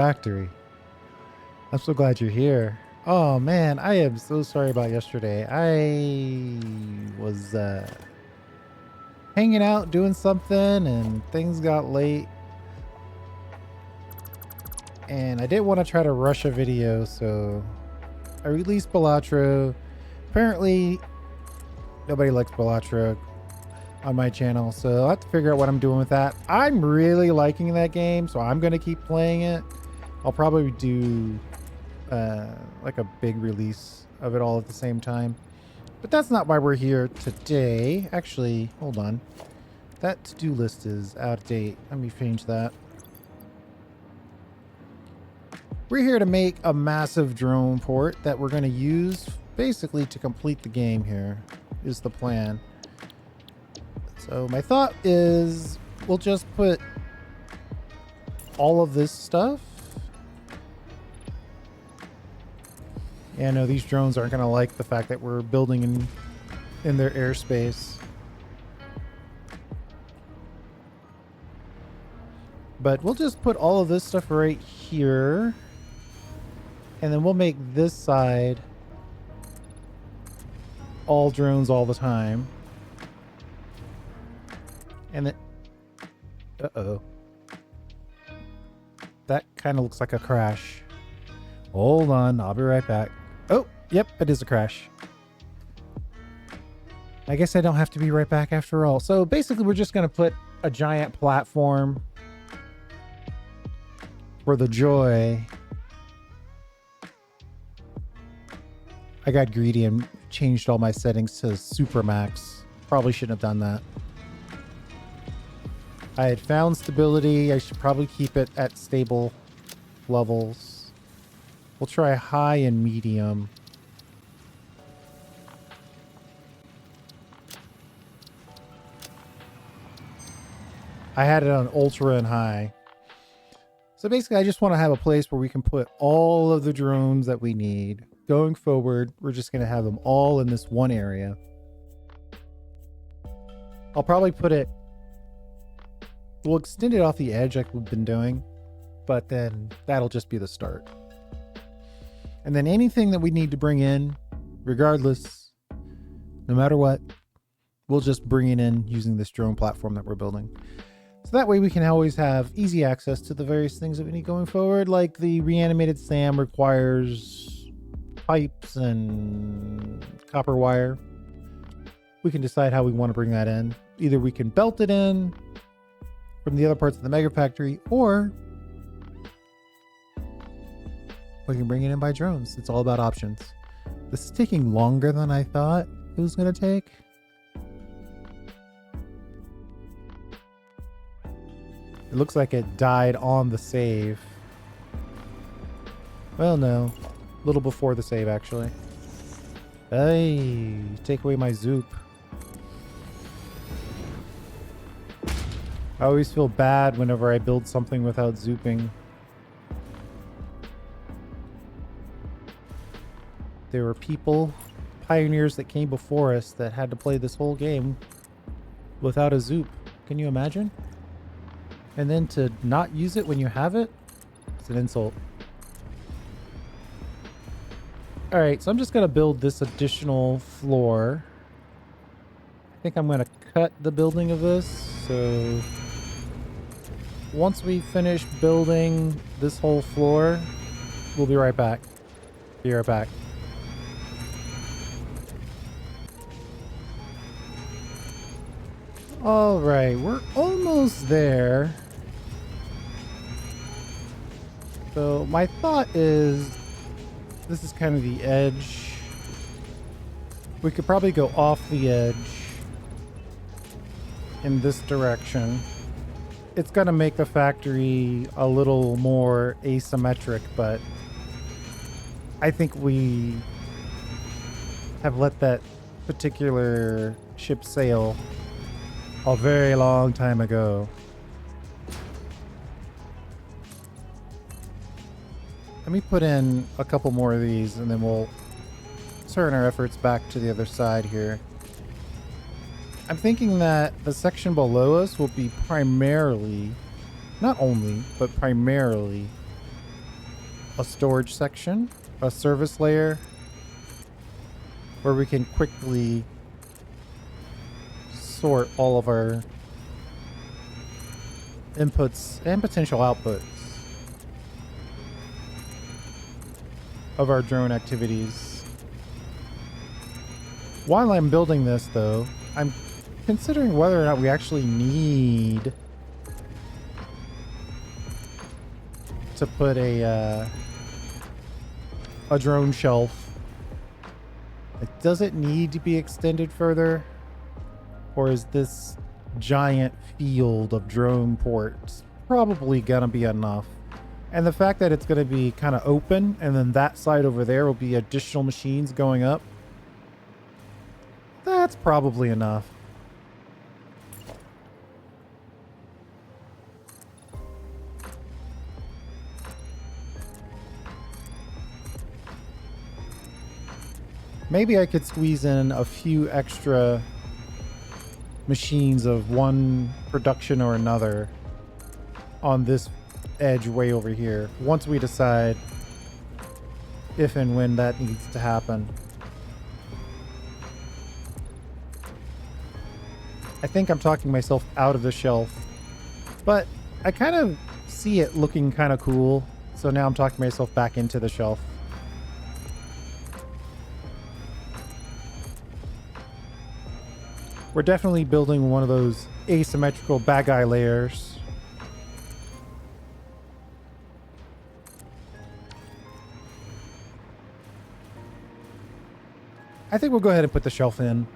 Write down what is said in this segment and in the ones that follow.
Factory. I'm so glad you're here. Oh man, I am so sorry about yesterday. I was hanging out doing something and things got late. And I didn't want to try to rush a video, so I released Balatro. Apparently, nobody likes Balatro on my channel, so I'll have to figure out what I'm doing with that. I'm really liking that game, so I'm going to keep playing it. I'll probably do like a big release of it all at the same time. But that's not why we're here today. Actually, hold on. That to-do list is out of date. Let me change that. We're here to make a massive drone port that we're going to use basically to complete the game here, is the plan. So my thought is we'll just put all of this stuff. Yeah, no, these drones aren't going to like the fact that we're building in their airspace. But we'll just put all of this stuff right here. And then we'll make this side all drones all the time. And then... Uh-oh. That kind of looks like a crash. Hold on, I'll be right back. Oh, yep, it is a crash. I guess I don't have to be right back after all. So basically, we're just going to put a giant platform for the joy. I got greedy and changed all my settings to super max. Probably shouldn't have done that. I had found stability. I should probably keep it at stable levels. We'll try high and medium. I had it on ultra and high. So basically, I just want to have a place where we can put all of the drones that we need. Going forward, we're just going to have them all in this one area. I'll probably put it... We'll extend it off the edge like we've been doing, but then that'll just be the start. And then anything that we need to bring in, regardless, no matter what, we'll just bring it in using this drone platform that we're building. So that way we can always have easy access to the various things that we need going forward, like the reanimated SAM requires pipes and copper wire. We can decide how we want to bring that in. Either we can belt it in from the other parts of the mega factory, or we can bring it in by drones. It's all about options. This is taking longer than I thought it was going to take. It looks like it died on the save. Well, no. A little before the save, actually. Hey, take away my zoop. I always feel bad whenever I build something without zooping. There were people, pioneers that came before us that had to play this whole game without a zoop. Can you imagine? And then to not use it when you have it, it's an insult. All right, so I'm just going to build this additional floor. I think I'm going to cut the building of this. So once we finish building this whole floor, we'll be right back. Be right back. All right, we're almost there. So my thought is, this is kind of the edge. We could probably go off the edge in this direction. It's going to make the factory a little more asymmetric, but I think we have let that particular ship sail a very long time ago. Let me put in a couple more of these and then we'll turn our efforts back to the other side here. I'm thinking that the section below us will be primarily, not only, but primarily a storage section, a service layer, where we can quickly sort all of our inputs and potential outputs of our drone activities. While I'm building this, though, I'm considering whether or not we actually need to put a drone shelf. Like, does it need to be extended further? Or is this giant field of drone ports probably gonna be enough? And the fact that it's gonna be kind of open, and then that side over there will be additional machines going up, that's probably enough. Maybe I could squeeze in a few extra machines of one production or another on this edge way over here, once we decide if and when that needs to happen. I think I'm talking myself out of the shelf, but I kind of see it looking kind of cool, so now I'm talking myself back into the shelf. We're definitely building one of those asymmetrical bad guy layers. I think we'll go ahead and put the shelf in.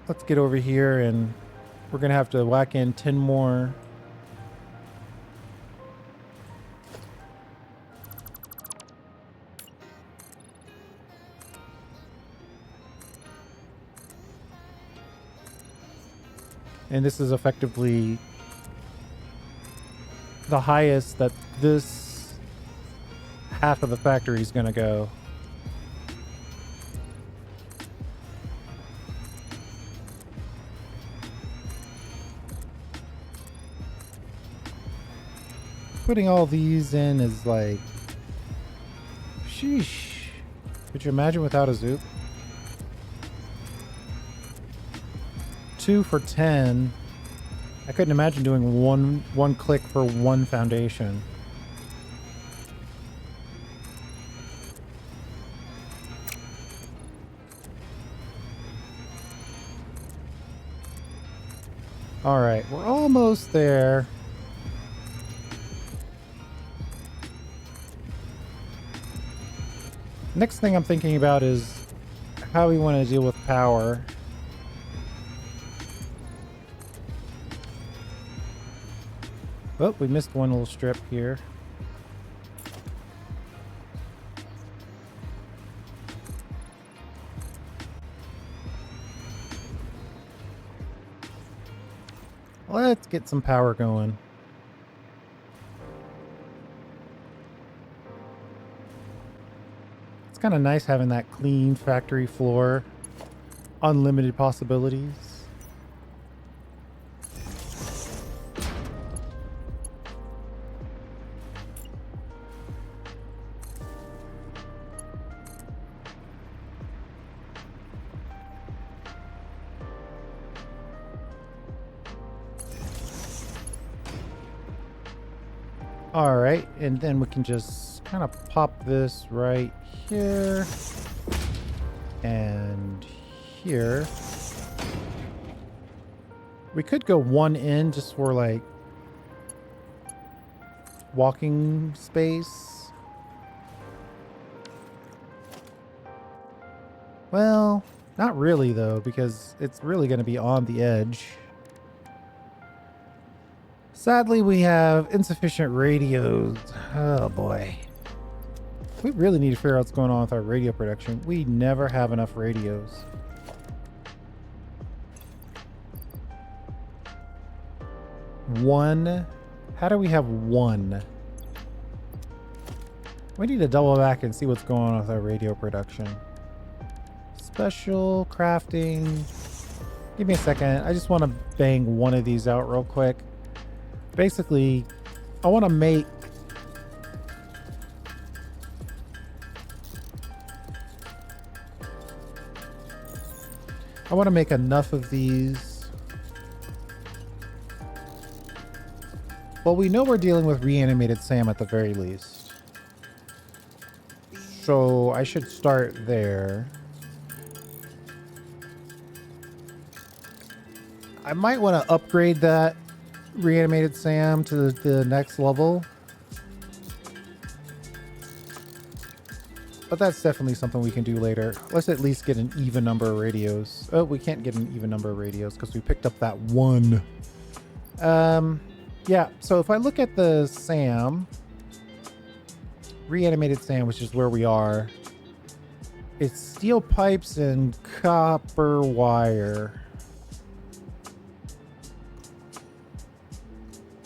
Let's get over here, and we're going to have to whack in 10 more. And this is effectively the highest that this half of the factory is going to go. Putting all these in is like, sheesh. Could you imagine without a zoop? 2 for 10. I couldn't imagine doing one click for one foundation. All right, we're almost there. Next thing I'm thinking about is how we want to deal with power. Oh, we missed one little strip here. Let's get some power going. It's kind of nice having that clean factory floor. Unlimited possibilities. All right, and then we can just kind of pop this right here and here. We could go one in just for like walking space. Well, not really though, because it's really going to be on the edge. Sadly, we have insufficient radios. Oh boy. We really need to figure out what's going on with our radio production. We never have enough radios. One? How do we have one? We need to double back and see what's going on with our radio production. Special crafting. Give me a second. I just want to bang one of these out real quick. Basically, I want to make enough of these. Well, we know we're dealing with reanimated Sam at the very least. So I should start there. I might want to upgrade that reanimated Sam to the next level. But that's definitely something we can do later. Let's at least get an even number of radios. Oh, we can't get an even number of radios because we picked up that one. Yeah, so if I look at the Sam, reanimated Sam, which is where we are, it's steel pipes and copper wire.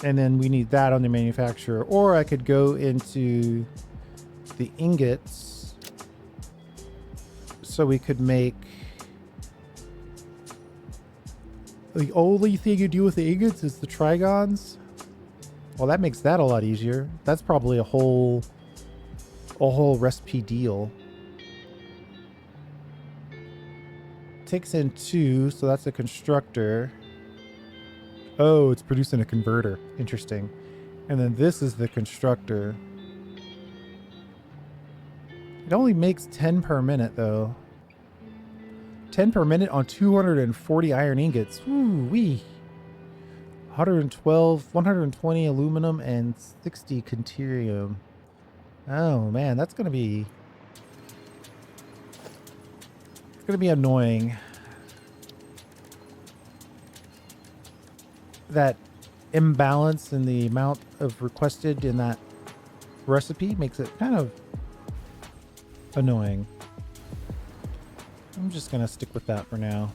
And then we need that on the manufacturer. Or I could go into the ingots. So we could make... The only thing you do with the ingots is the trigons. Well, that makes that a lot easier. That's probably a whole recipe deal. Takes in 2, so that's a constructor. Oh, it's producing a converter. Interesting. And then this is the constructor. It only makes 10 per minute, though. 10 per minute on 240 iron ingots. Woo-wee. 120 aluminum and 60 Conterium. Oh, man, that's going to be... It's going to be annoying. That imbalance in the amount of requested in that recipe makes it kind of annoying. I'm just going to stick with that for now.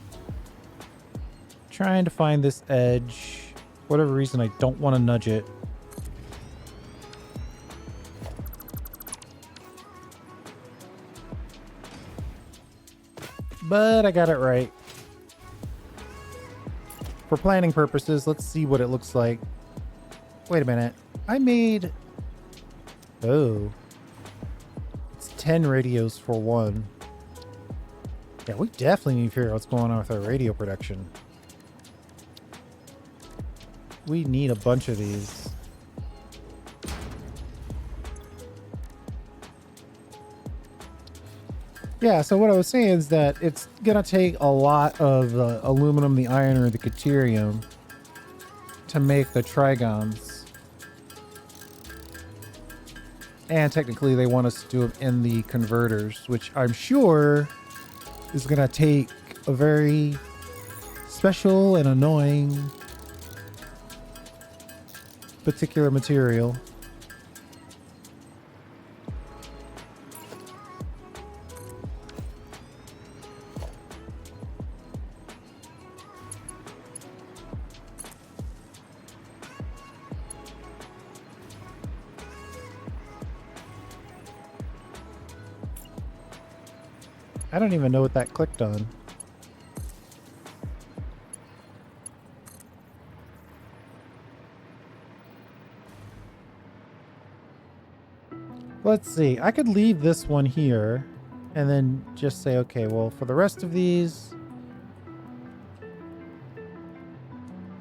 Trying to find this edge. For whatever reason, I don't want to nudge it. But I got it right. For planning purposes, let's see what it looks like. Wait a minute. I made... Oh. It's 10 radios for one. Yeah, we definitely need to figure out what's going on with our radio production. We need a bunch of these. Yeah, so what I was saying is that it's going to take a lot of the aluminum, the iron, or the Caterium to make the trigons. And technically they want us to do them in the converters, which I'm sure is going to take a very special and annoying particular material. I don't even know what that clicked on. Let's see. I could leave this one here and then just say, okay, well, for the rest of these,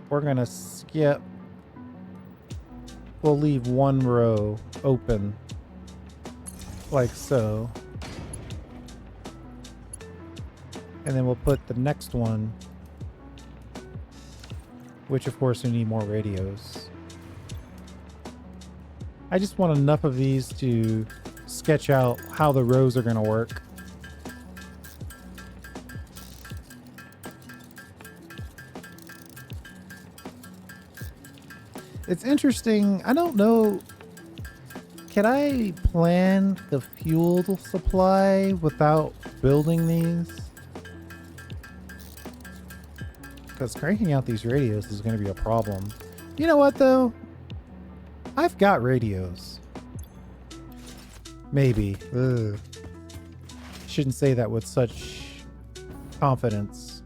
we're going to skip. We'll leave one row open like so. And then we'll put the next one, which of course we need more radios. I just want enough of these to sketch out how the rows are going to work. It's interesting. I don't know. Can I plan the fuel supply without building these? Because cranking out these radios is going to be a problem. You know what, though? I've got radios. Maybe. Ugh. Shouldn't say that with such confidence.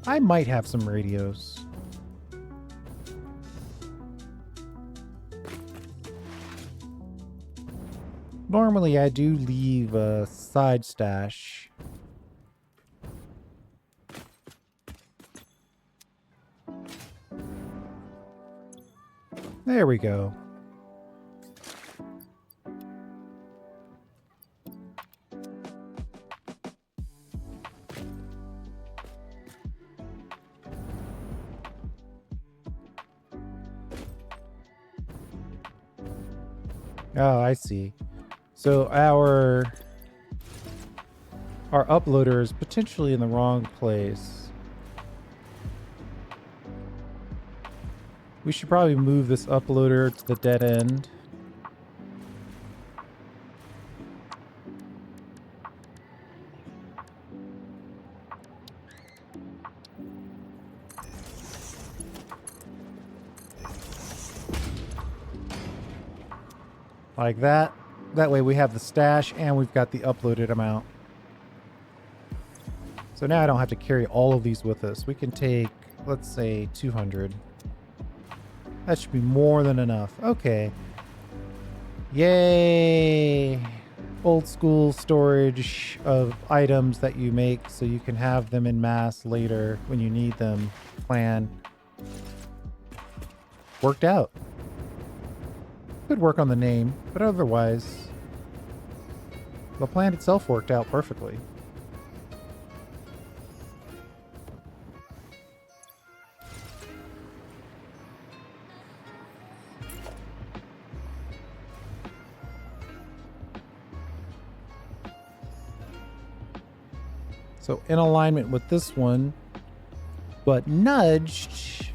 I might have some radios. Normally, I do leave a side stash. There we go. Oh, I see. So our uploader is potentially in the wrong place. We should probably move this uploader to the dead end. Like that. That way we have the stash and we've got the uploaded amount. So now I don't have to carry all of these with us. We can take, let's say, 200. That should be more than enough. Okay. Yay! Old school storage of items that you make so you can have them in mass later when you need them. Plan. Worked out. Could work on the name, but otherwise, the plan itself worked out perfectly. So in alignment with this one, but nudged.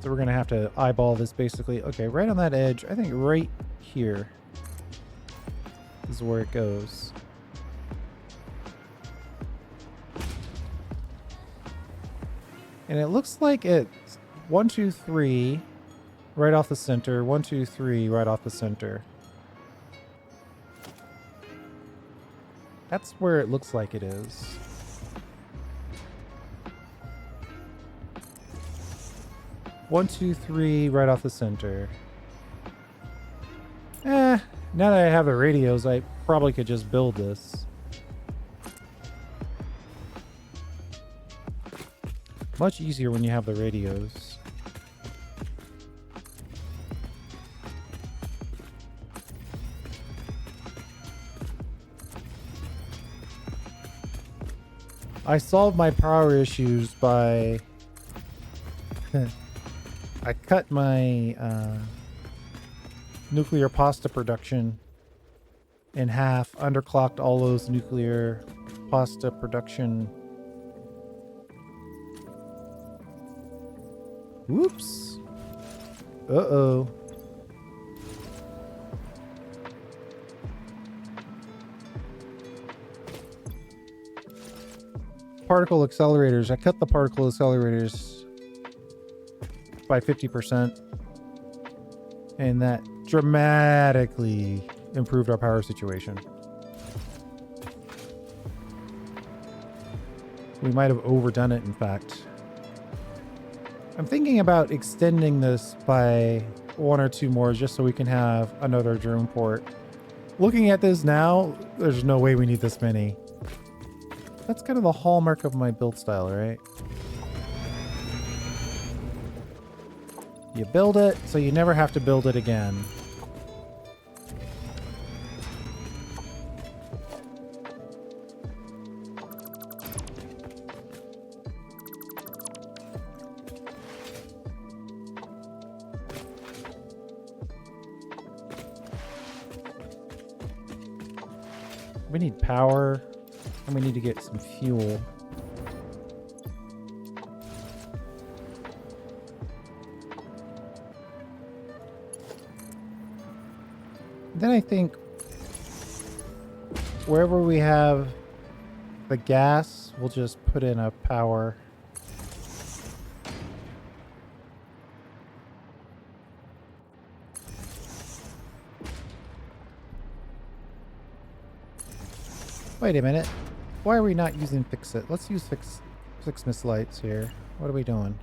So we're going to have to eyeball this basically. Okay, right on that edge. I think right here is where it goes. And it looks like it's 1, 2, 3 right off the center. 1, 2, 3 right off the center. That's where it looks like it is. One, two, three, right off the center. Now that I have the radios, I probably could just build this. Much easier when you have the radios. I solved my power issues by... I cut my nuclear pasta production in half, underclocked all those nuclear pasta production. Whoops. Uh-oh. Particle accelerators. I cut the particle accelerators by 50%, and that dramatically improved our power situation. We might have overdone it, in fact. I'm thinking about extending this by 1 or 2 more just so we can have another drone port. Looking at this now, there's no way we need this many. That's kind of the hallmark of my build style, right? You build it, so you never have to build it again. We need power, and we need to get some fuel. Then I think wherever we have the gas, we'll just put in a power. Wait a minute. Why are we not using fix-it? Let's use fix miss lights here. What are we doing?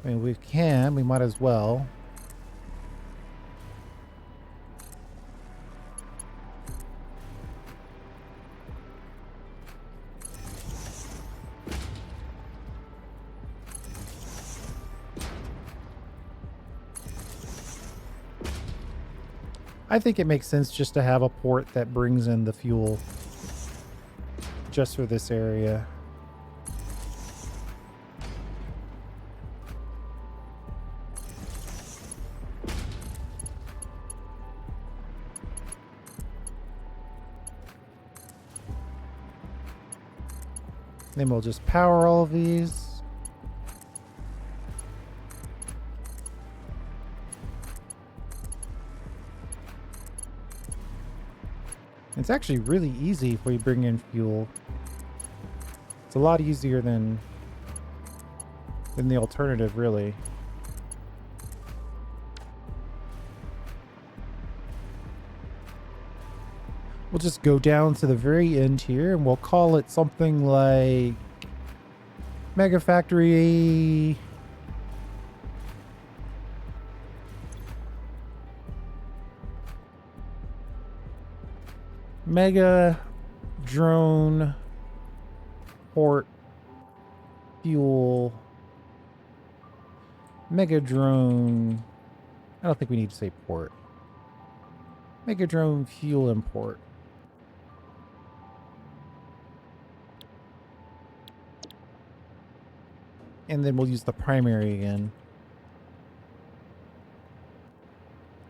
I mean, we can. We might as well. I think it makes sense just to have a port that brings in the fuel just for this area. Then we'll just power all of these. It's actually really easy if we bring in fuel. It's a lot easier than the alternative, really. We'll just go down to the very end here and we'll call it something like Mega Factory Mega Drone Port Fuel Mega Drone. I don't think we need to say port. Mega Drone Fuel Import. And then we'll use the primary again.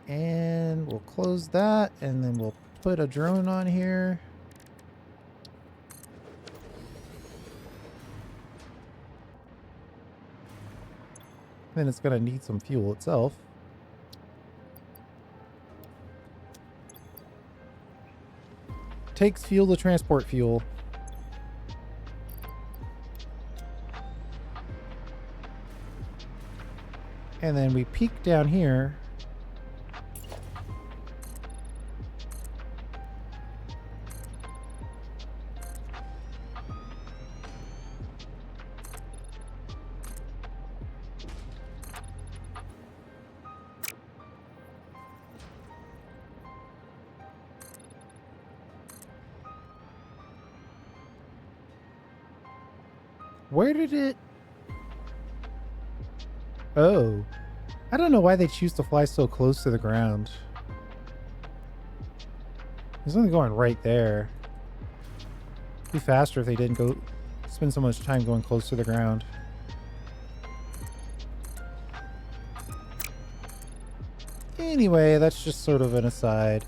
And we'll close that, and then we'll put a drone on here. Then it's going to need some fuel itself. Takes fuel to transport fuel. And then we peek down here. Where did it... Oh. I don't know why they choose to fly so close to the ground. There's something going right there. It'd be faster if they didn't go spend so much time going close to the ground. Anyway, that's just sort of an aside.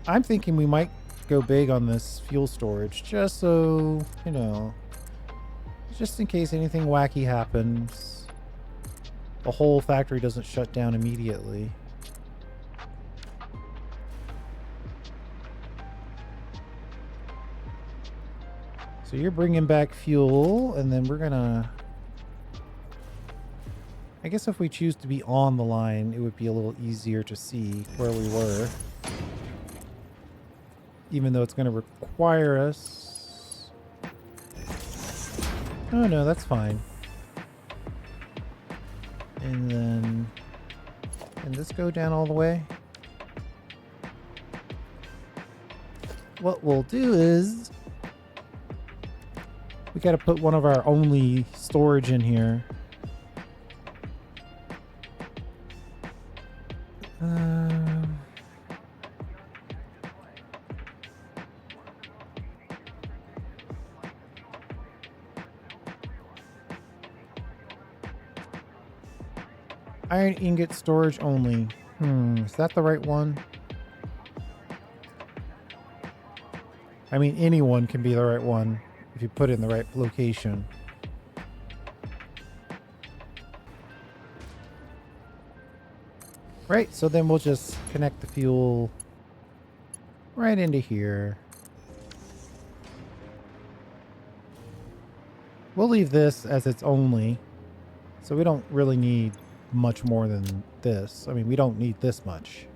I'm thinking we might go big on this fuel storage, just so, you know, just in case anything wacky happens. The whole factory doesn't shut down immediately. So you're bringing back fuel, and then we're gonna... I guess if we choose to be on the line, it would be a little easier to see where we were. Even though it's going to require us... Oh no, that's fine. And then... Can this go down all the way? What we'll do is... We got to put one of our only storage in here. Iron ingot storage only. Is that the right one? I mean, anyone can be the right one if you put it in the right location. Right, so then we'll just connect the fuel right into here. We'll leave this as its only, so we don't really need much more than this. I mean, we don't need this much.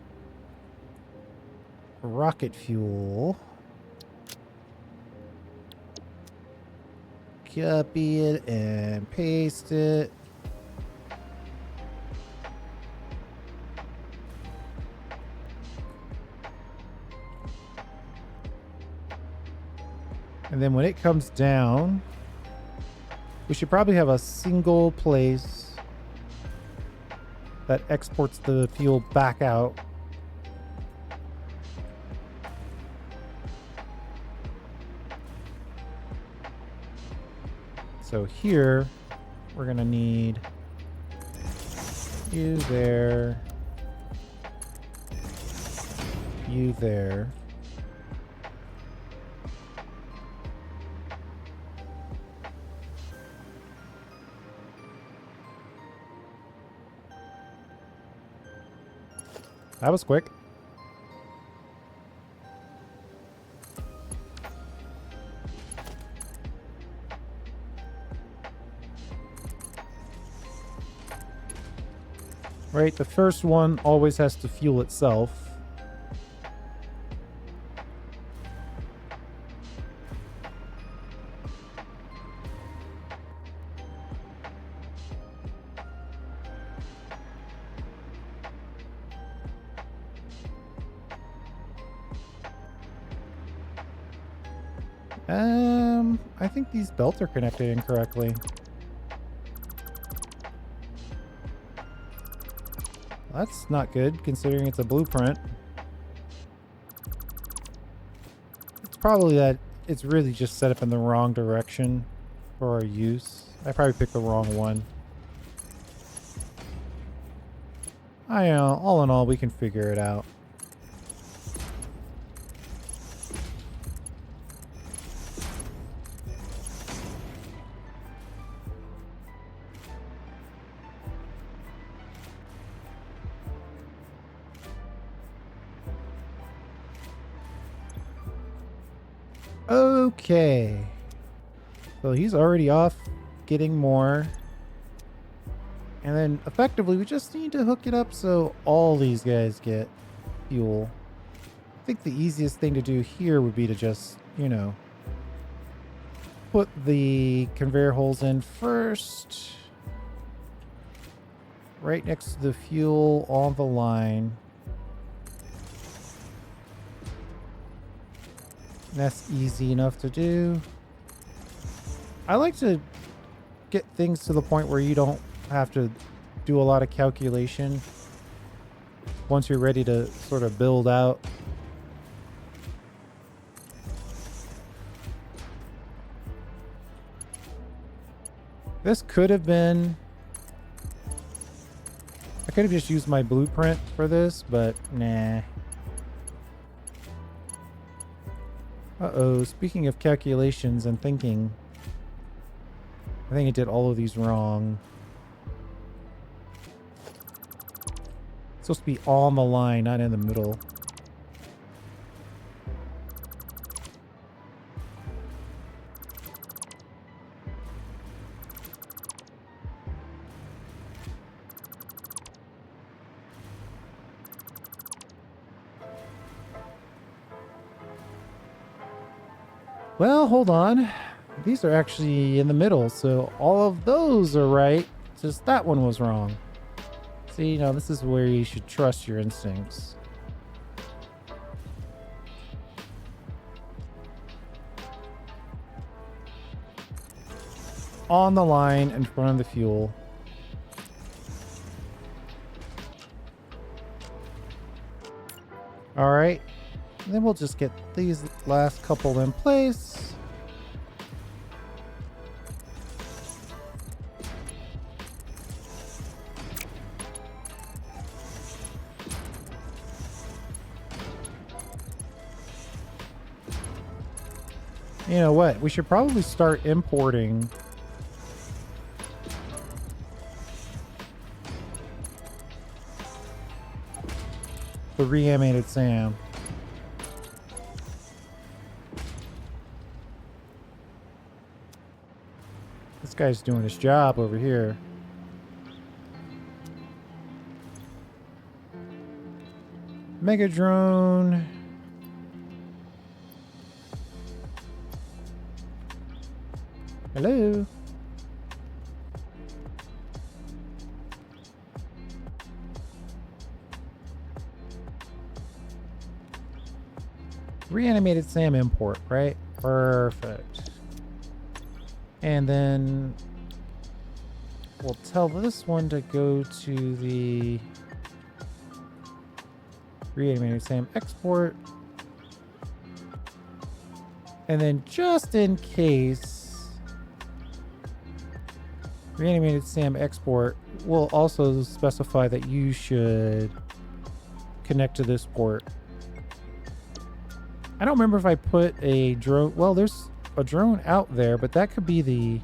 Rocket fuel. copy it and paste it. And then when it comes down, we should probably have a single place that exports the fuel back out. So here, we're gonna need you there, you there. That was quick. Right, the first one always has to fuel itself. I think these belts are connected incorrectly. That's not good, considering it's a blueprint. It's probably that it's really just set up in the wrong direction for our use. I probably picked the wrong one. I know, all in all, we can figure it out. Okay. So he's already off getting more. And then effectively we just need to hook it up so all these guys get fuel. I think the easiest thing to do here would be to just, you know, put the conveyor holes in first. Right next to the fuel on the line. That's easy enough to do. I like to get things to the point where you don't have to do a lot of calculation once you're ready to sort of build out. This could have been... I could have just used my blueprint for this, but nah. Uh-oh, speaking of calculations and thinking, I think I did all of these wrong. It's supposed to be on the line, not in the middle. Well, hold on. These are actually in the middle, so all of those are right. Just that one was wrong. See, you know, this is where you should trust your instincts. On the line in front of the fuel. All right. And then we'll just get these last couple in place. You know what? We should probably start importing the reanimated Sam. This guy's doing his job over here. Mega drone. Hello? Reanimated SAM import, right? Perfect. And then we'll tell this one to go to the reanimated SAM export. And then just in case, reanimated SAM export will also specify that you should connect to this port. I don't remember if I put a drone. Well, there's a drone out there, but that could be the...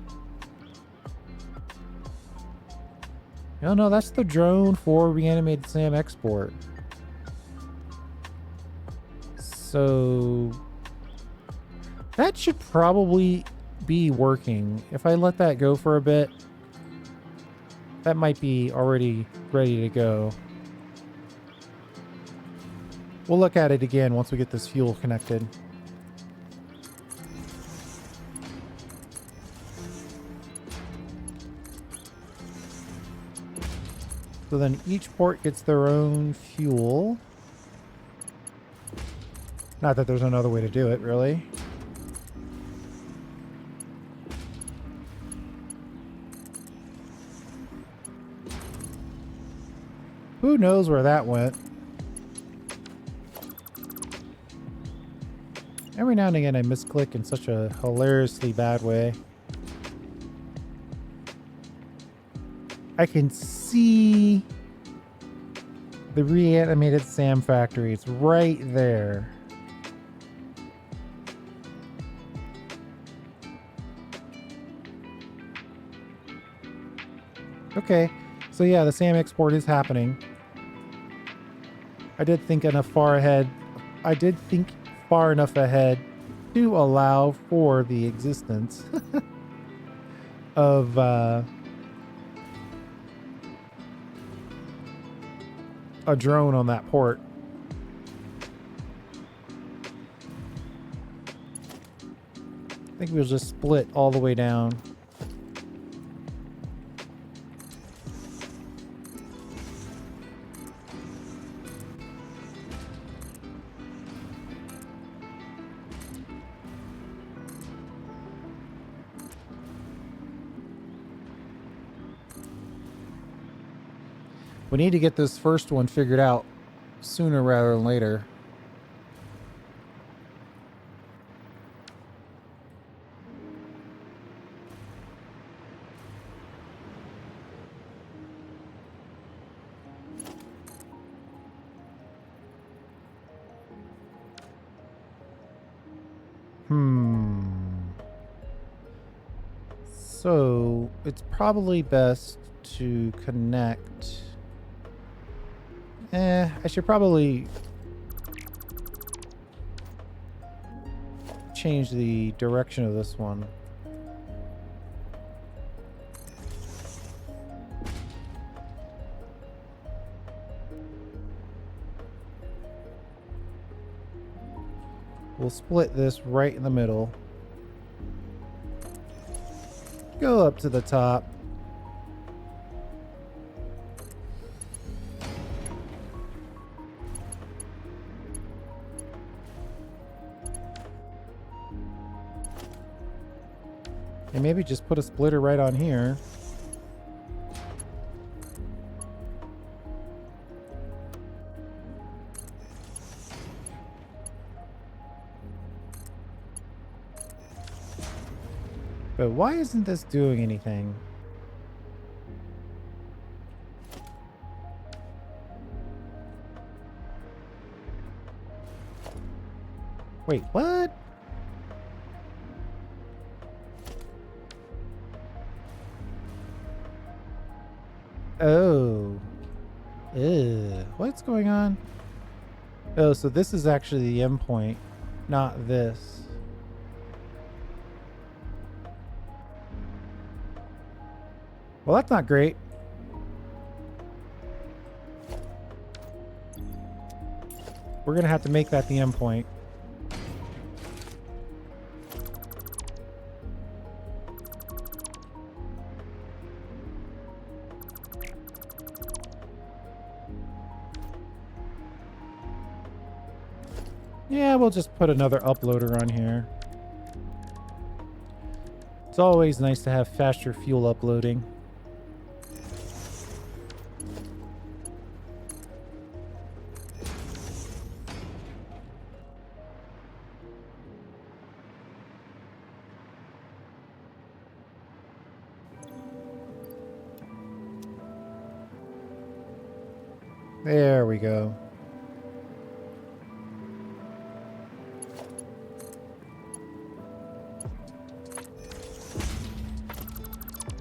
No, that's the drone for reanimated SAM export. So that should probably be working. If I let that go for a bit, that might be already ready to go. We'll look at it again once we get this fuel connected. So then each port gets their own fuel. Not that there's another way to do it, really. Who knows where that went? Every now and again I misclick in such a hilariously bad way. I can see the reanimated SAM factory. It's right there. Okay, so yeah, the SAM export is happening. I did think enough far ahead. I did think far enough ahead to allow for the existence of a drone on that port. I think we'll just split all the way down. We need to get this first one figured out sooner rather than later. So it's probably best to connect. I should probably change the direction of this one. We'll split this right in the middle. Go up to the top. And maybe just put a splitter right on here. But why isn't this doing anything? Wait, what? Oh. Ew. What's going on? Oh, so this is actually the endpoint, not this. Well, that's not great. We're gonna have to make that the endpoint. Yeah, we'll just put another uploader on here. It's always nice to have faster fuel uploading. There we go.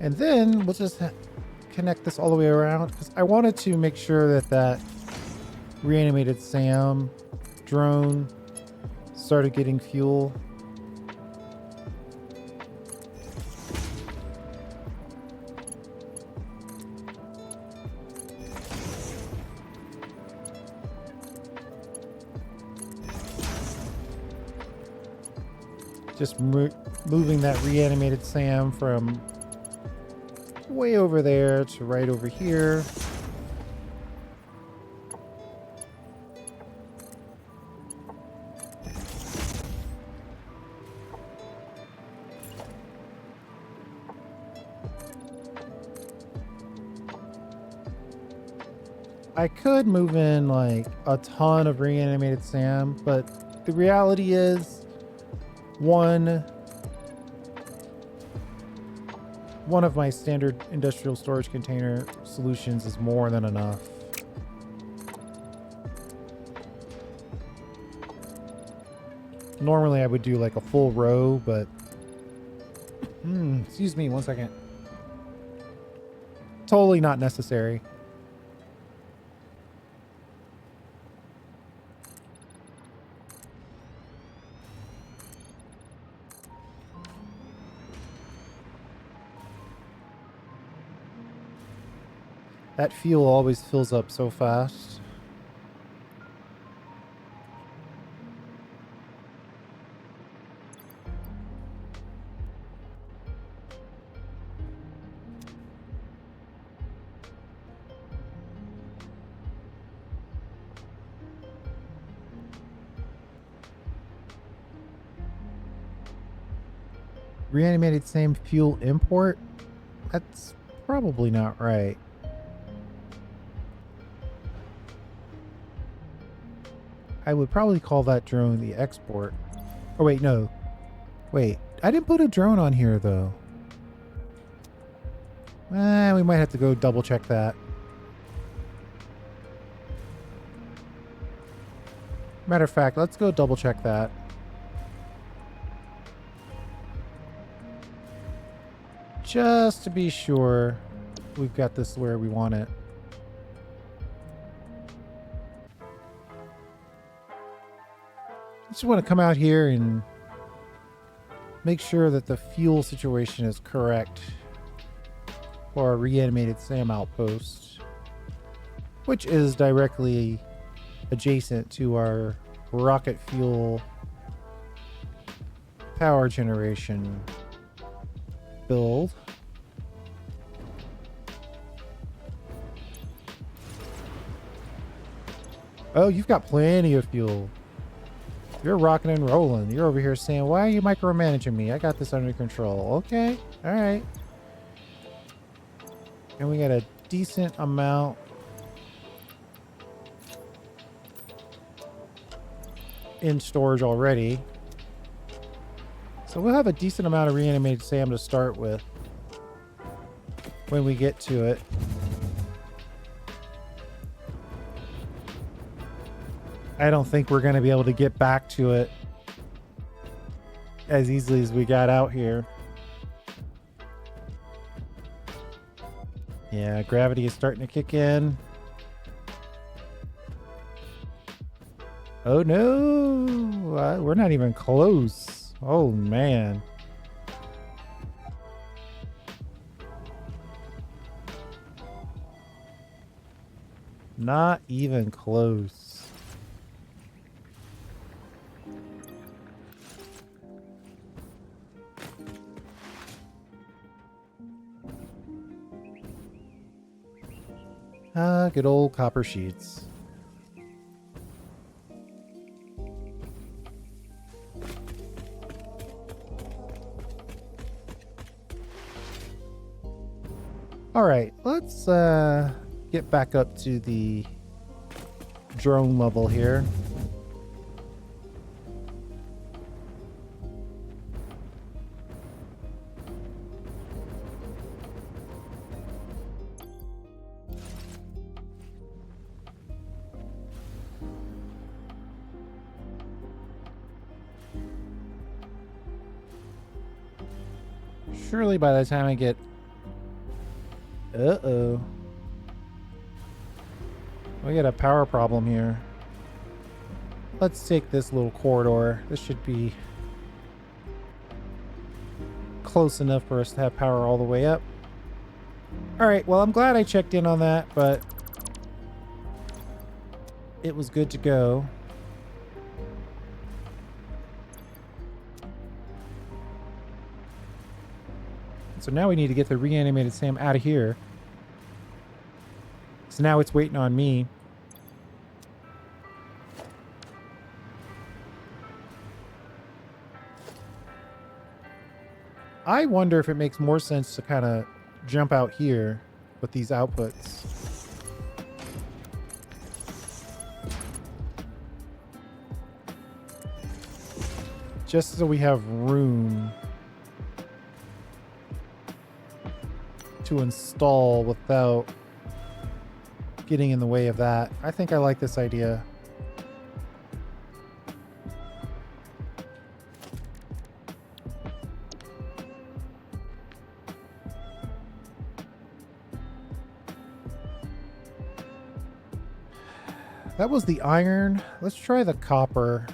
And then we'll just connect this all the way around, because I wanted to make sure that that reanimated Sam drone started getting fuel. Just moving that reanimated Sam from way over there to right over here. I could move in like a ton of reanimated Sam, but the reality is one of my standard industrial storage container solutions is more than enough. Normally I would do like a full row, but excuse me, 1 second. Totally not necessary. That fuel always fills up so fast. Reanimated same fuel import? That's probably not right. I would probably call that drone the export. Oh, wait, no. Wait, I didn't put a drone on here, though. We might have to go double check that. Matter of fact, let's go double check that. Just to be sure we've got this where we want it. Just want to come out here and make sure that the fuel situation is correct for our reanimated SAM outpost, which is directly adjacent to our rocket fuel power generation build. Oh, you've got plenty of fuel. You're rocking and rolling. You're over here saying, why are you micromanaging me? I got this under control. Okay. All right. And we got a decent amount in storage already. So we'll have a decent amount of reanimated SAM to start with when we get to it. I don't think we're going to be able to get back to it as easily as we got out here. Yeah, gravity is starting to kick in. Oh no, we're not even close. Oh man. Not even close. Good old copper sheets. All right, let's get back up to the drone level here. Surely by the time I get... Uh-oh. We got a power problem here. Let's take this little corridor. This should be close enough for us to have power all the way up. Alright, well, I'm glad I checked in on that, but it was good to go. So now we need to get the reanimated Sam out of here. So now it's waiting on me. I wonder if it makes more sense to kind of jump out here with these outputs. Just so we have room to install without getting in the way of that. I think I like this idea. That was the iron. Let's try the copper.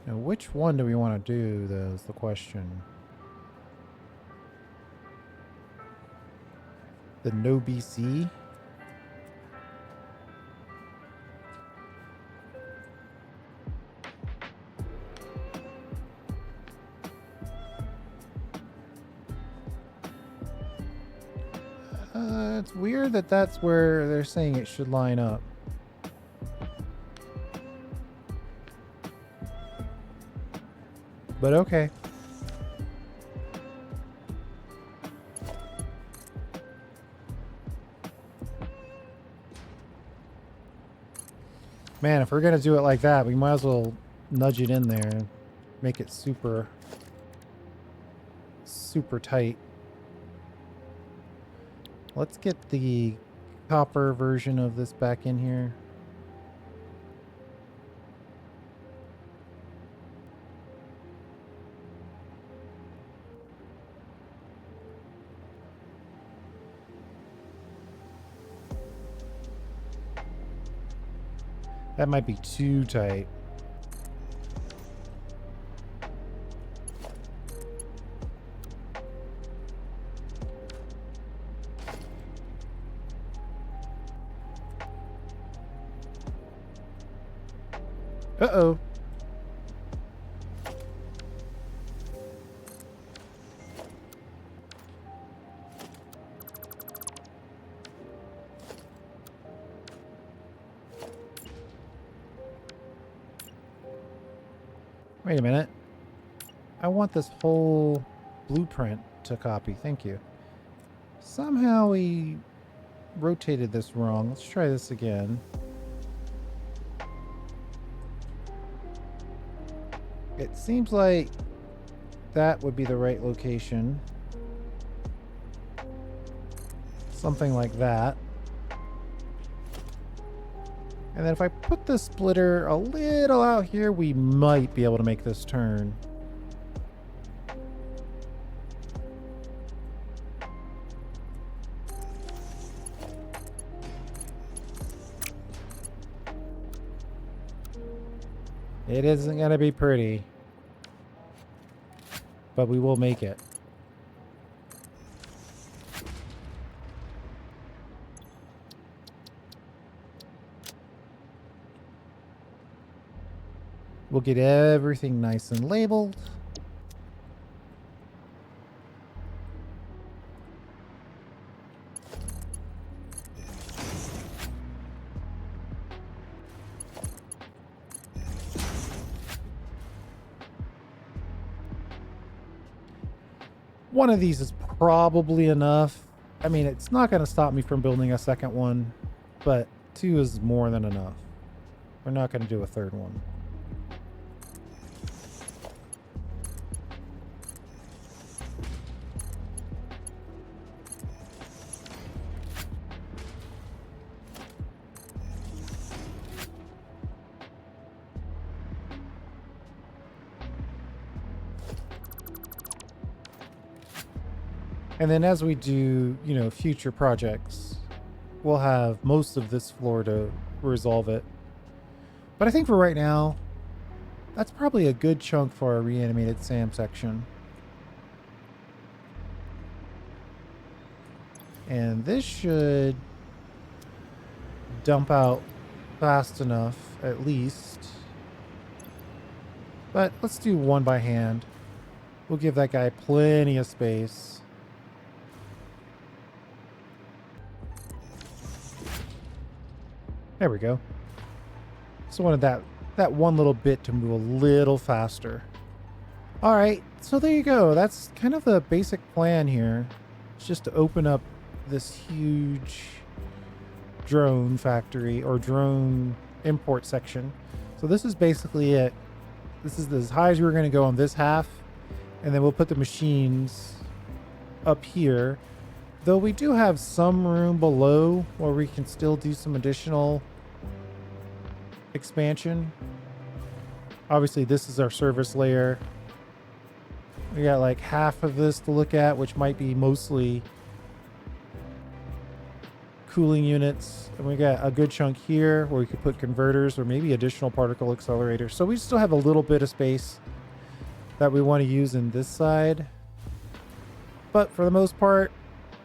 Now, which one do we want to do, though, is the question. The no BC? It's weird that that's where they're saying it should line up. But okay. Man, if we're gonna do it like that, we might as well nudge it in there and make it super tight. Let's get the copper version of this back in here. That might be too tight. Uh-oh. Wait a minute. I want this whole blueprint to copy. Thank you. Somehow we rotated this wrong. Let's try this again. It seems like that would be the right location. Something like that. And then if I put the splitter a little out here, we might be able to make this turn. It isn't going to be pretty, but we will make it. We'll get everything nice and labeled. One of these is probably enough. I mean, it's not going to stop me from building a second one, but 2 is more than enough. We're not going to do a third one. And then as we do, you know, future projects, we'll have most of this floor to resolve it. But I think for right now, that's probably a good chunk for our reanimated SAM section. And this should dump out fast enough, at least. But let's do one by hand. We'll give that guy plenty of space. There we go. So wanted that one little bit to move a little faster. All right, so there you go. That's kind of the basic plan here. It's just to open up this huge drone factory or drone import section. So this is basically it. This is as high as we're going to go on this half, and then we'll put the machines up here. Though we do have some room below where we can still do some additional expansion. Obviously, this is our service layer. We got like half of this to look at, which might be mostly cooling units. And we got a good chunk here where we could put converters or maybe additional particle accelerators. So we still have a little bit of space that we want to use in this side. But for the most part,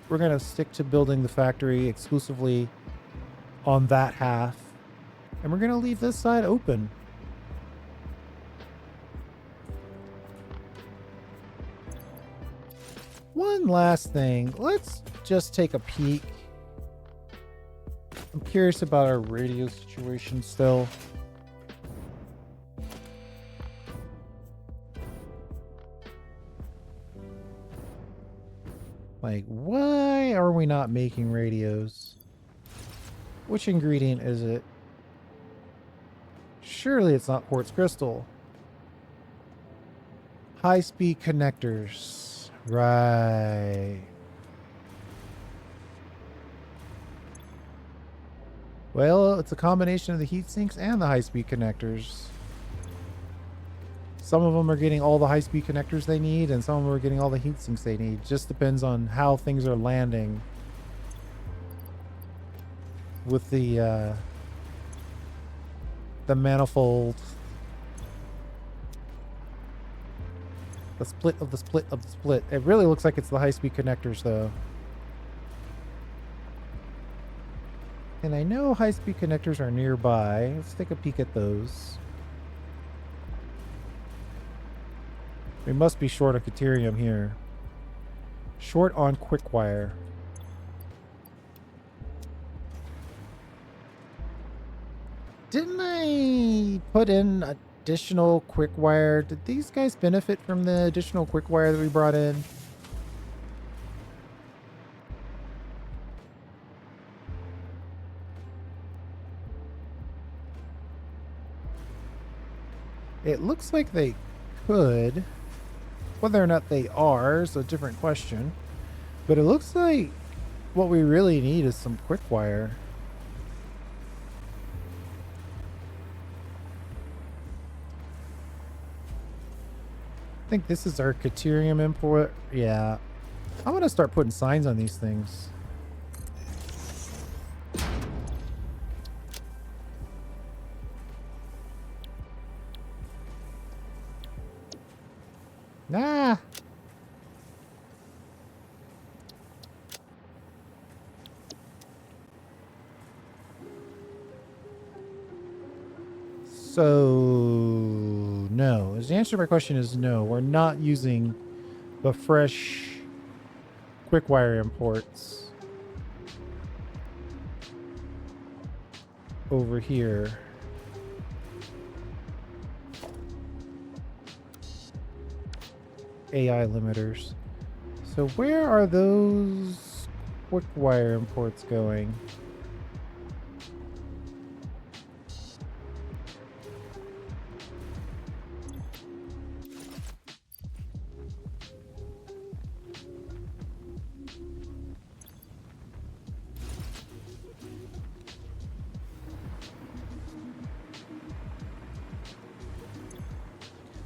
we're going to stick to building the factory exclusively on that half. And we're going to leave this side open. One last thing. Let's just take a peek. I'm curious about our radio situation still. Like, why are we not making radios? Which ingredient is it? Surely it's not quartz crystal. High-speed connectors. Right. Well, it's a combination of the heat sinks and the high-speed connectors. Some of them are getting all the high-speed connectors they need, and some of them are getting all the heat sinks they need. Just depends on how things are landing with the manifold. The split of the split of the split. It really looks like it's the high-speed connectors, though. And I know high-speed connectors are nearby. Let's take a peek at those. We must be short of Caterium here. Short on quick wire. Didn't I put in additional quick wire? Did these guys benefit from the additional quick wire that we brought in? It looks like they could. Whether or not they are is a different question. But it looks like what we really need is some quick wire. I think this is our Caterium import. Yeah. I'm going to start putting signs on these things. Nah. So, no. The answer to my question is no. We're not using the fresh quick wire imports over here. AI limiters. So where are those quick wire imports going?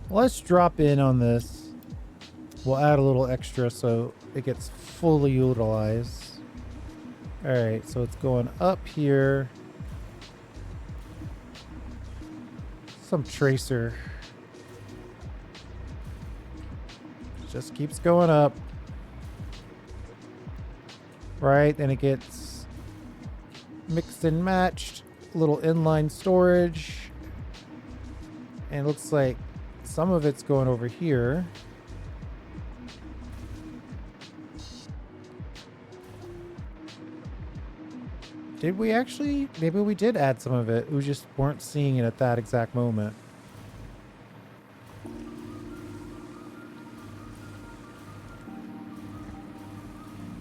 Let's drop in on this. We'll add a little extra so it gets fully utilized. All right, so it's going up here. Some tracer. Just keeps going up. Right, then it gets mixed and matched. Little inline storage. And it looks like some of it's going over here. Did we actually? Maybe we did add some of it. We just weren't seeing it at that exact moment.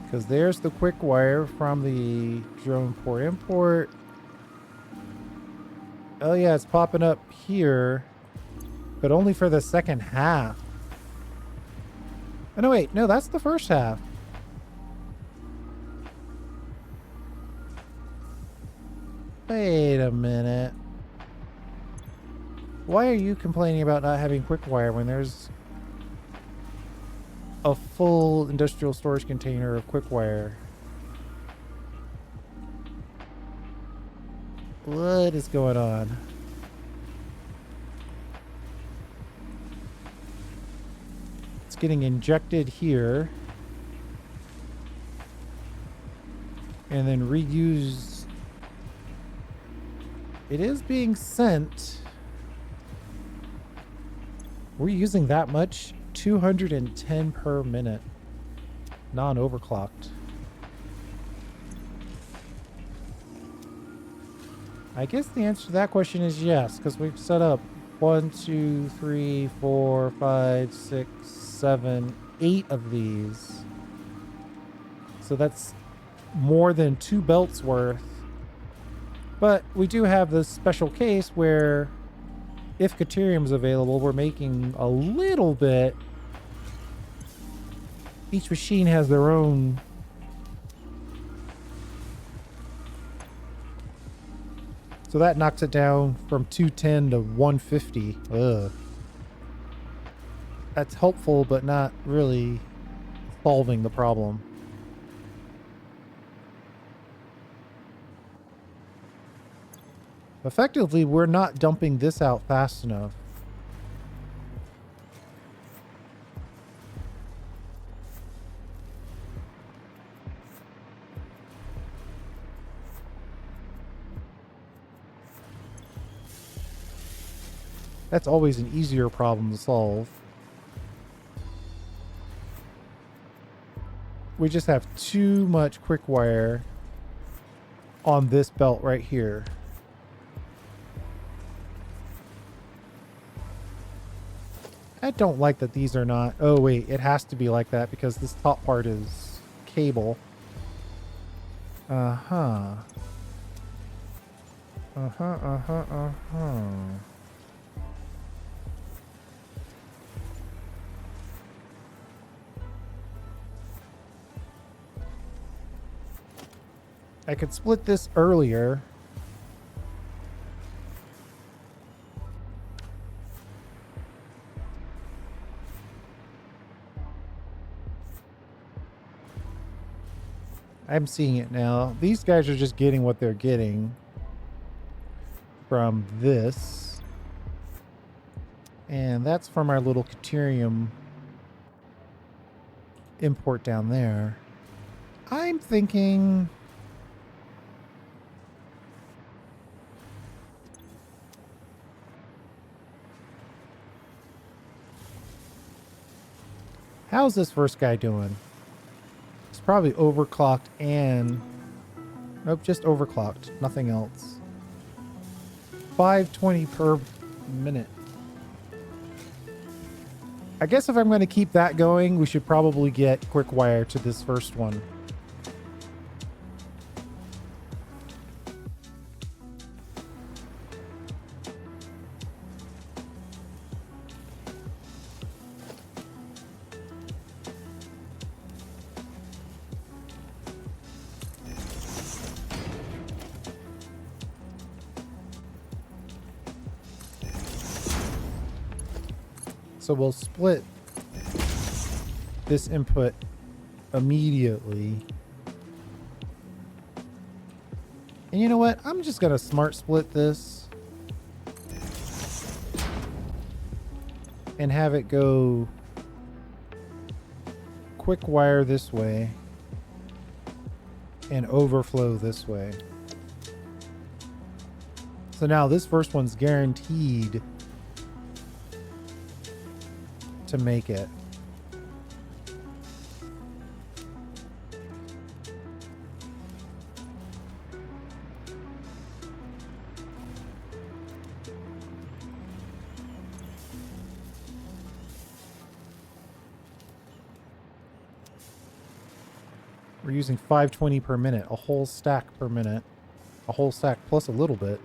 Because there's the quick wire from the drone port import. Oh yeah, it's popping up here. But only for the second half. Oh no, wait. No, that's the first half. Wait a minute. Why are you complaining about not having quick wire when there's a full industrial storage container of quick wire? What is going on? It's getting injected here and then reused. It is being sent. We're using that much? 210 per minute. Non-overclocked. I guess the answer to that question is yes, because we've set up 1, 2, 3, 4, 5, 6, 7, 8 of these. So that's more than 2 belts worth. But we do have this special case where if Caterium's available, we're making a little bit. Each machine has their own. So that knocks it down from 210 to 150. Ugh. That's helpful, but not really solving the problem. Effectively, we're not dumping this out fast enough. That's always an easier problem to solve. We just have too much quick wire on this belt right here. I don't like that these are not. Oh wait, it has to be like that because this top part is cable. Uh-huh. I could split this earlier. I'm seeing it now. These guys are just getting what they're getting from this. And that's from our little Caterium import down there. I'm thinking... how's this first guy doing? It's probably overclocked and... nope, just overclocked. Nothing else. 520 per minute. I guess if I'm going to keep that going, we should probably get quick wire to this first one. So we'll split this input immediately. And you know what? I'm just going to smart split this and have it go quick wire this way and overflow this way. So now this first one's guaranteed to make it. We're using 520 per minute, a whole stack per minute, a whole stack plus a little bit.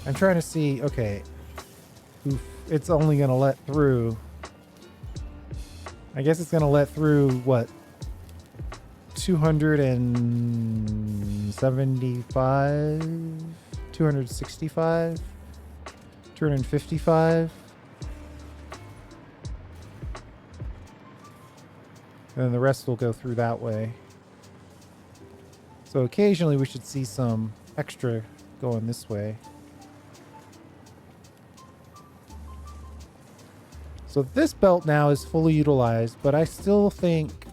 I'm trying to see, okay, it's only going to let through, I guess it's going to let through, what, 275, 265, 255, and then the rest will go through that way. So occasionally we should see some extra going this way. So this belt now is fully utilized, but I still think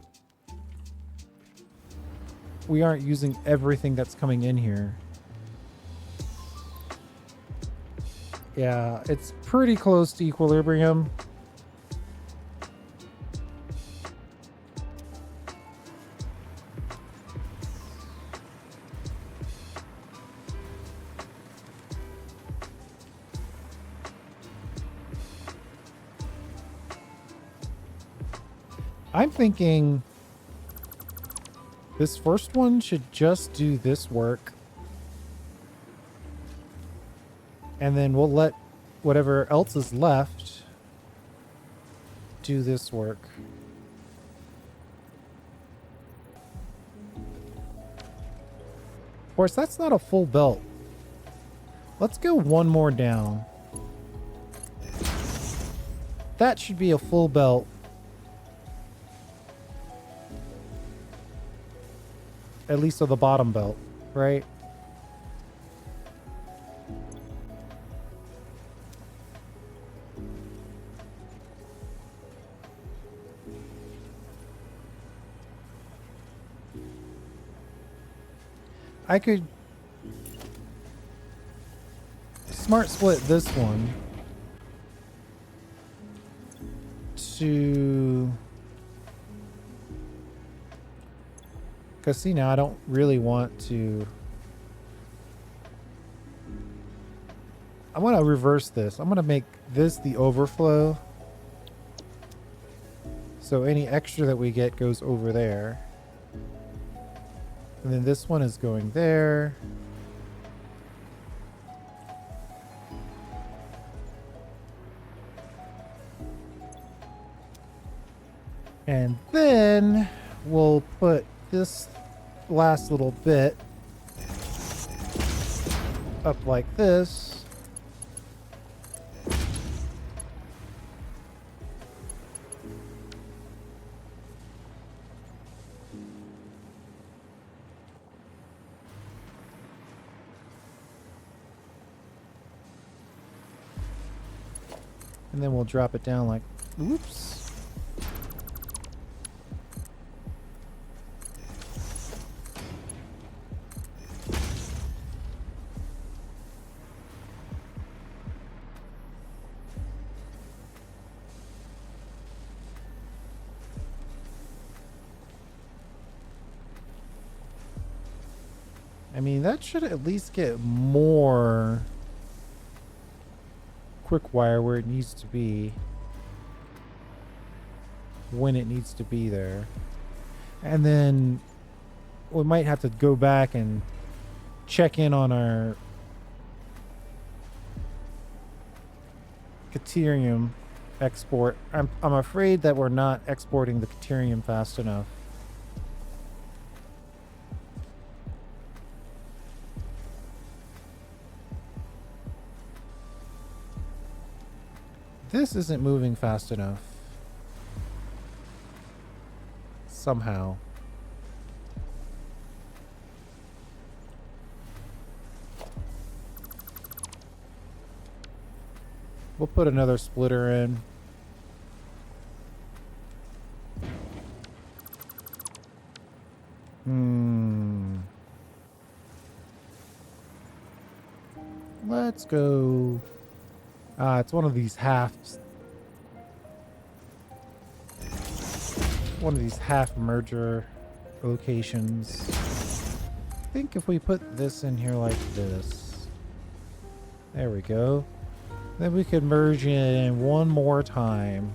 we aren't using everything that's coming in here. Yeah, it's pretty close to equilibrium. I'm thinking this first one should just do this work. And then we'll let whatever else is left do this work. Of course, that's not a full belt. Let's go one more down. That should be a full belt. At least of the bottom belt, right? I could smart split this one to... Because see, now I don't really want to... I want to reverse this. I'm going to make this the overflow. So any extra that we get goes over there. And then this one is going there. And then we'll put this last little bit up like this. And then we'll drop it down like, oops. I mean, that should at least get more quick wire where it needs to be when it needs to be there. And then we might have to go back and check in on our Caterium export. I'm afraid that we're not exporting the Caterium fast enough. This isn't moving fast enough. Somehow. We'll put another splitter in. Let's go. It's one of these halves. One of these half merger locations. I think if we put this in here like this. There we go. Then we could merge it in one more time.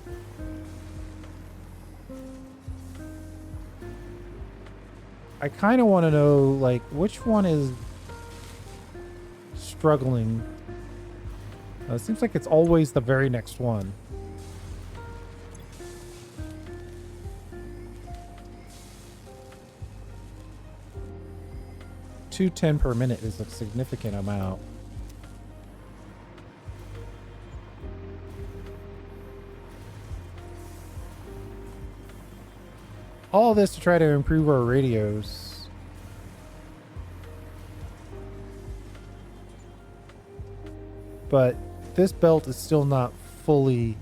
I kind of want to know, like, which one is struggling. It seems like it's always the very next one. $210 per minute is a significant amount. All this to try to improve our radios. But this belt is still not fully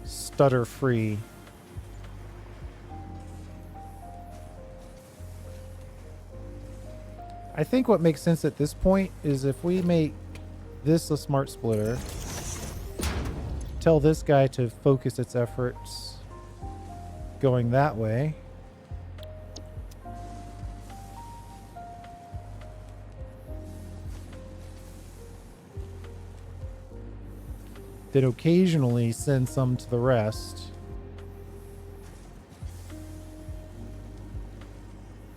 stutter free. I think what makes sense at this point is if we make this a smart splitter, tell this guy to focus its efforts going that way. Then occasionally send some to the rest.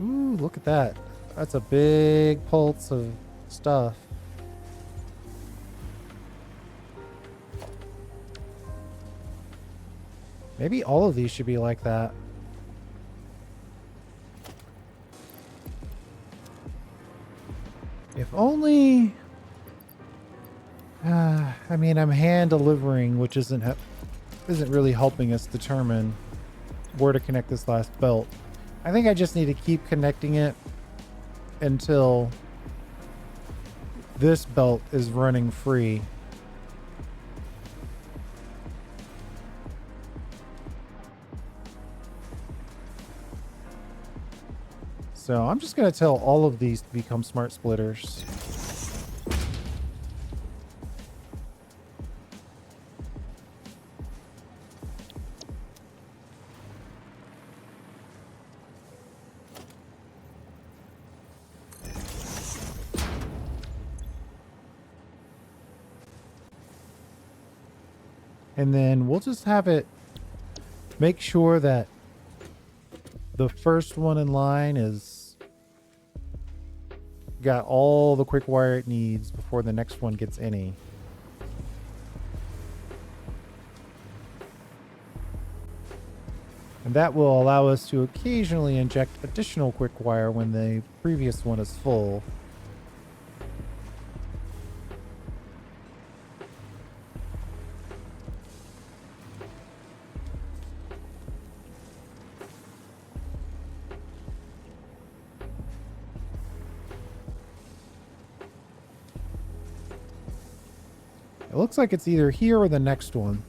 Ooh, look at that. That's a big pulse of stuff. Maybe all of these should be like that. If only... I mean, I'm hand delivering, which isn't really helping us determine where to connect this last belt. I think I just need to keep connecting it until this belt is running free. So I'm just going to tell all of these to become smart splitters. And then we'll just have it make sure that the first one in line is got all the quick wire it needs before the next one gets any. And that will allow us to occasionally inject additional quick wire when the previous one is full. It looks like it's either here or the next one.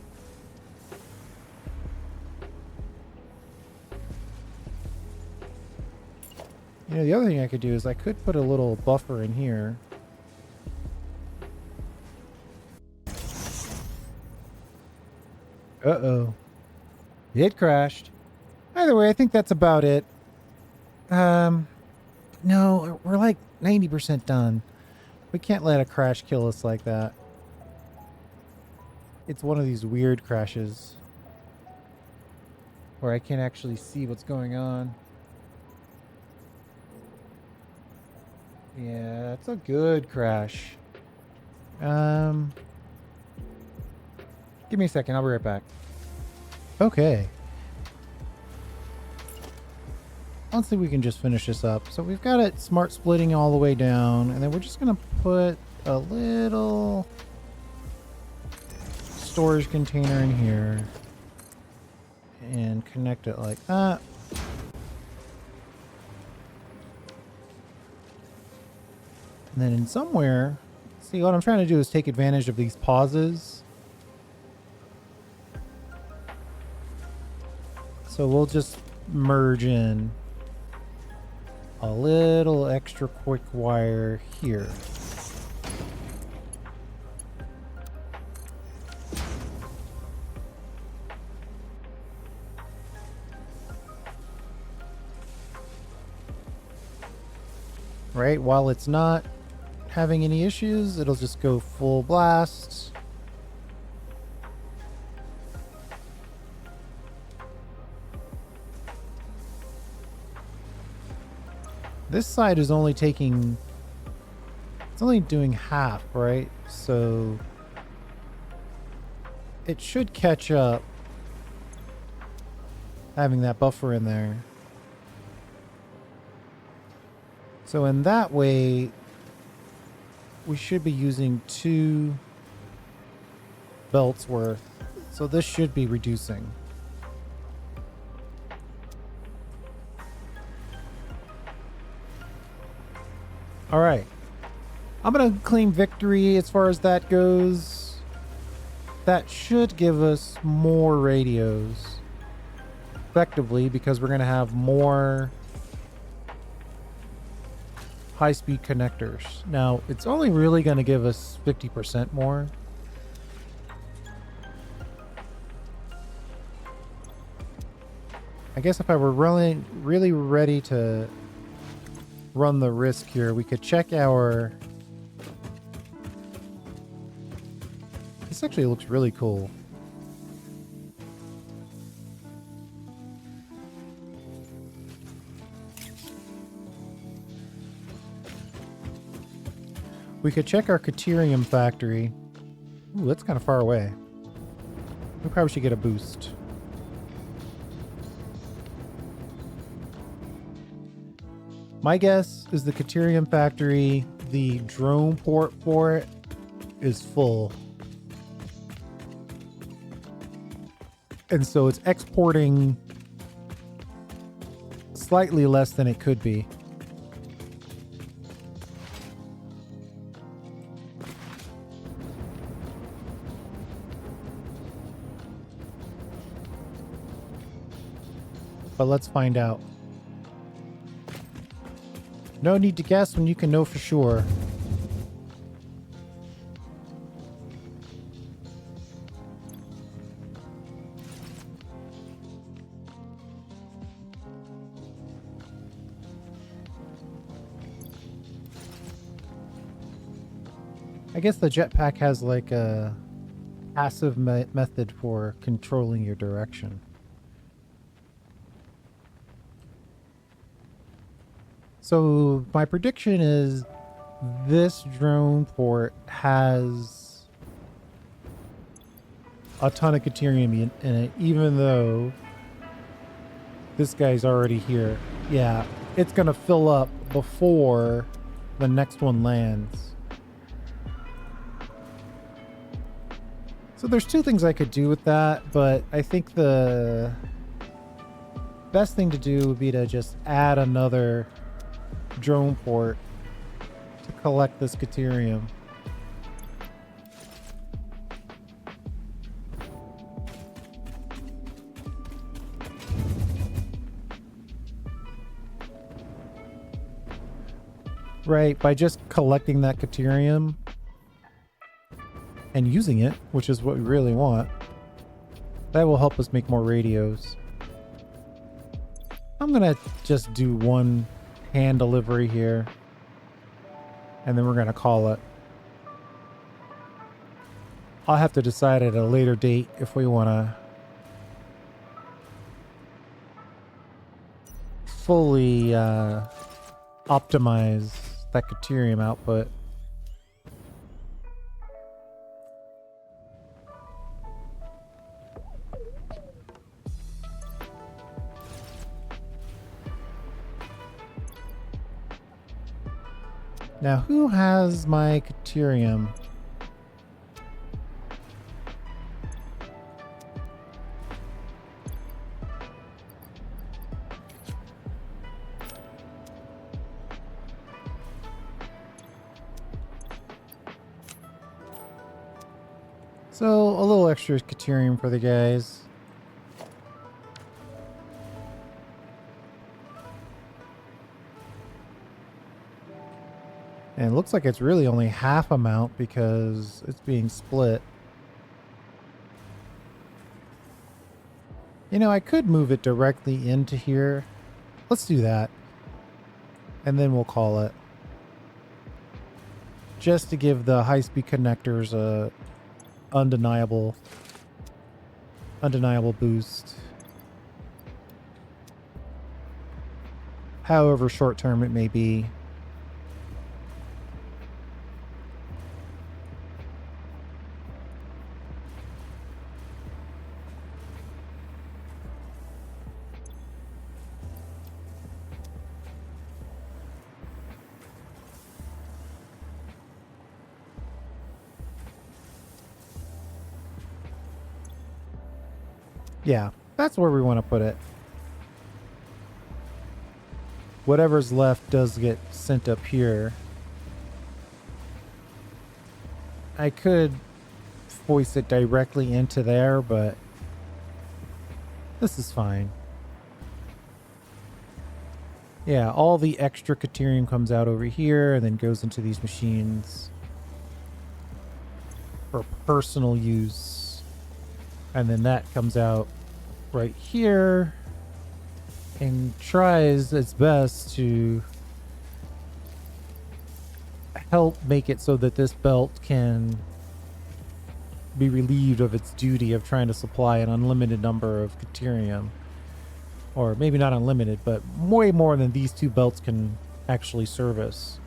You know, the other thing I could do is I could put a little buffer in here. Uh-oh. It crashed. Either way, I think that's about it. No, we're like 90% done. We can't let a crash kill us like that. It's one of these weird crashes where I can't actually see what's going on. Yeah, it's a good crash. Give me a second. I'll be right back. Okay. Let's see if we can just finish this up. So we've got it smart splitting all the way down, and then we're just going to put a little storage container in here and connect it like that. And then in somewhere, see, what I'm trying to do is take advantage of these pauses. So we'll just merge in a little extra quick wire here. Right, while it's not having any issues, it'll just go full blast. This side is only taking, it's only doing half, right? So it should catch up having that buffer in there. So in that way, we should be using 2 belts worth. So this should be reducing. All right. I'm going to claim victory as far as that goes. That should give us more radios. Effectively, because we're going to have more high-speed connectors. Now, it's only really going to give us 50% more. I guess if I were really ready to run the risk here, we could check our... This actually looks really cool. We could check our Caterium factory. Ooh, that's kind of far away. We probably should get a boost. My guess is the Caterium factory, the drone port for it is full. And so it's exporting slightly less than it could be. But let's find out. No need to guess when you can know for sure. I guess the jetpack has like a passive method for controlling your direction. So my prediction is this drone port has a ton of Caterium in it, even though this guy's already here. Yeah, it's gonna fill up before the next one lands. So there's 2 things I could do with that, but I think the best thing to do would be to just add another drone port to collect this Caterium. Right, by just collecting that Caterium and using it, which is what we really want, that will help us make more radios. I'm gonna just do one hand delivery here. And then we're going to call it. I'll have to decide at a later date if we want to fully optimize that Caterium output. Now, who has my Caterium? So, a little extra Caterium for the guys. And it looks like it's really only half amount because it's being split. You know, I could move it directly into here. Let's do that. And then we'll call it. Just to give the high-speed connectors a undeniable boost. However short-term it may be. Yeah, that's where we want to put it. Whatever's left does get sent up here. I could voice it directly into there, but this is fine. Yeah, all the extra Caterium comes out over here and then goes into these machines for personal use. And then that comes out right here and tries its best to help make it so that this belt can be relieved of its duty of trying to supply an unlimited number of Caterium. Or maybe not unlimited, but way more than these two belts can actually service.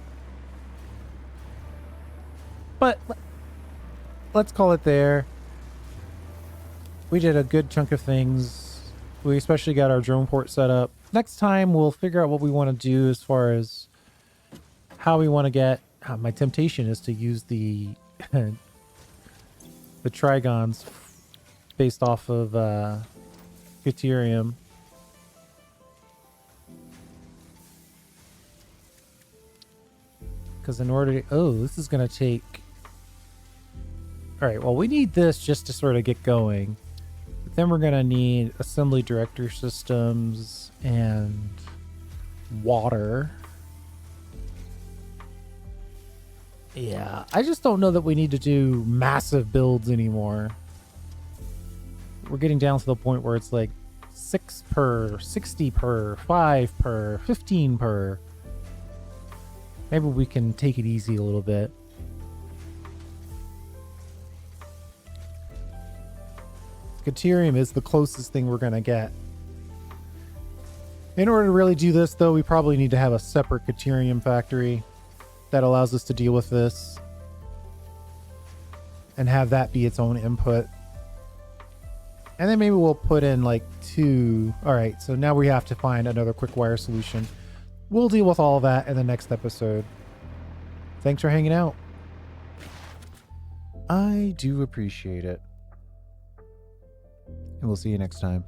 But let's call it there. We did a good chunk of things. We especially got our drone port set up. Next time, we'll figure out what we want to do as far as how we want to get... my temptation is to use the the Trigons based off of Caterium. Because in order to... Oh, this is going to take... Alright, well, we need this just to sort of get going. But then we're going to need assembly director systems and water. Yeah, I just don't know that we need to do massive builds anymore. We're getting down to the point where it's like 6 per, 60 per, 5 per, 15 per. Maybe we can take it easy a little bit. Caterium is the closest thing we're going to get. In order to really do this, though, we probably need to have a separate Caterium factory that allows us to deal with this and have that be its own input. And then maybe we'll put in like 2. All right, so now we have to find another quick wire solution. We'll deal with all of that in the next episode. Thanks for hanging out. I do appreciate it. And we'll see you next time.